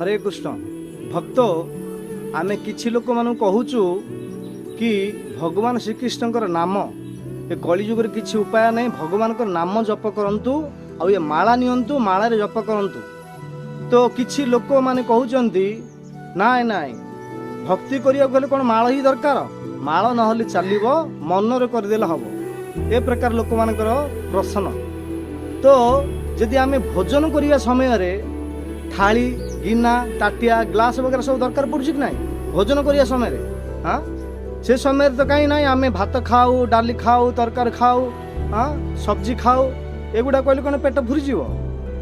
हरे कृष्ण भक्त आम कि लोक मान कहूचु कि भगवान श्रीकृष्ण नाम ये कलिजुग किसी उपाय नहीं भगवान नाम जप करंतु आ ये माला नियंतु माला रे जप करंतु। तो किछि लोक माने कहउचंती नाय नाय भक्ति करिया गले कोन माला ही दरकार माला नहले चलिबो मन रे कर देला हबो ए प्रकार लोक मानकर प्रश्न। तो यदि आमे भोजन करिया समय रे थाली गिना ताटिया ग्लास वगैरह सब दरकार पड़ुछि कि नाही भोजन करिया समय रे हां से समय तो कहीं ना आम भात खाऊ डाली खाऊ तरकारी खाऊ हाँ सब्जी खाऊ एगुड़ा कहले कौन पेट भूरीज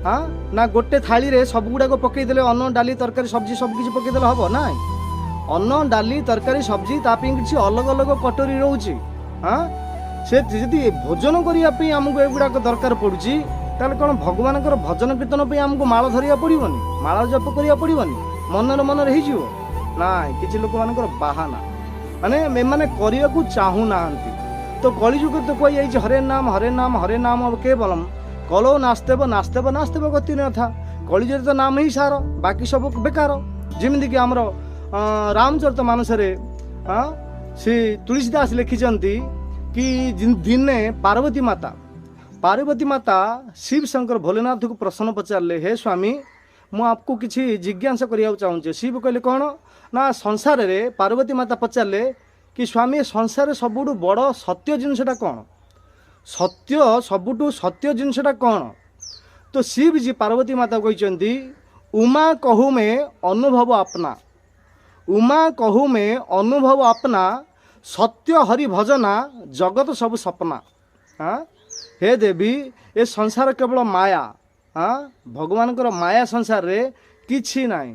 हाँ ना गोटे थाली रे सब गुड़ाक पकईदे अन्न डाली तरकारी सब्जी सब किसी पकईदे हम ना अन्न डाली तरकारी सब्जी तापी किसी अलग अलग कटोरी रोचे हाँ से जी भोजन करने आमको एगुड़ाक दरकार पड़ुची ताले कौन भगवान भजन कीर्तन पे आमको माला धरिया पड़ोनी माला जप करिया पड़ोनी मनर मनर हो ना किसी लोक मान बाहाना माने मैंने करने को चाहू ना। तो कलिजुग तो कही जाइए हरे नाम हरे नाम हरे नाम केवलम कलो नास्तेब नास्तेब नास्तेब गति न था कलिजुग तो नाम ही सार बाकी सब बेकार जमीक आमर रामचरित मानस हाँ श्री तुलसीदास लिखिंट कि दिने पार्वती माता शिव शंकर भोलेनाथ को प्रश्न पचारे हे स्वामी मु आपको किसी जिज्ञासा करने चाहूँचे शिव कहले कौन ना संसार रे पार्वती माता पचारे कि स्वामी संसार सबुठु बड़ सत्य जिनसटा कौन सत्य सबुठु सत्य जिनसटा कौन। तो शिव जी पार्वती माता कहते उमा कहू में अनुभव अपना उमा कहू में अनुभव अपना सत्य हरि भजना जगत सब सपना। हाँ हे देवी ये संसार केवल माया हाँ भगवान माया संसार रे किछि नाई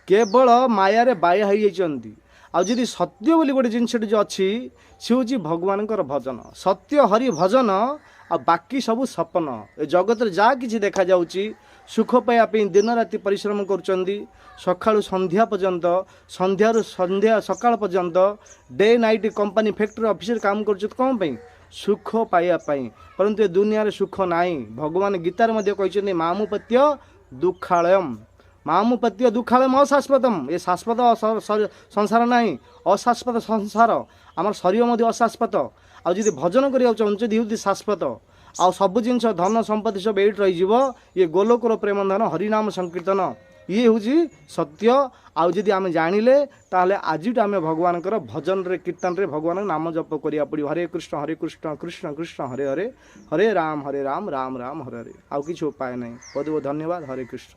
केवल माया रे बाया होती आदि सत्य बोली गोटे जिनस जो अच्छी सी हूँ भगवान भजन सत्य हरि भजन आ बाकी सब सपन ए जगत जहाँ कि देखा जाउची सुख पाइबा दिन राति परिश्रम करुँच सकाळु संध्या पर्यंत संध्यारू संध्या सकाळ पर्यंत day night company factory office काम कर कौन पाई सुख पाइबापी परंतु ए दुनिया रे सुख नाई भगवान गीतार मध्य कहते मामुपत्य दुखालयम मामुपत्य दुखालयम अशाश्वतम ये शाश्वत संसार नहीं अशाश्वत संसार आम शरीर मध्य अशाश्वत आदि भजन करने चाहूँ शाश्वत आ सब जिन धन संपत्ति सब ये रही ये गोलोकर प्रेम धन हरिनाम संकीर्तन ये हूँ सत्य आदि आम जानिले ताहले आज आम भगवान भजन रे कीर्तन रे भगवान नाम जप करिया पड़ी हरे कृष्ण कृष्ण कृष्ण हरे हरे हरे राम राम राम हरे हरे आउ किसी उपाय नहीं बहुत बहुत धन्यवाद हरे कृष्ण।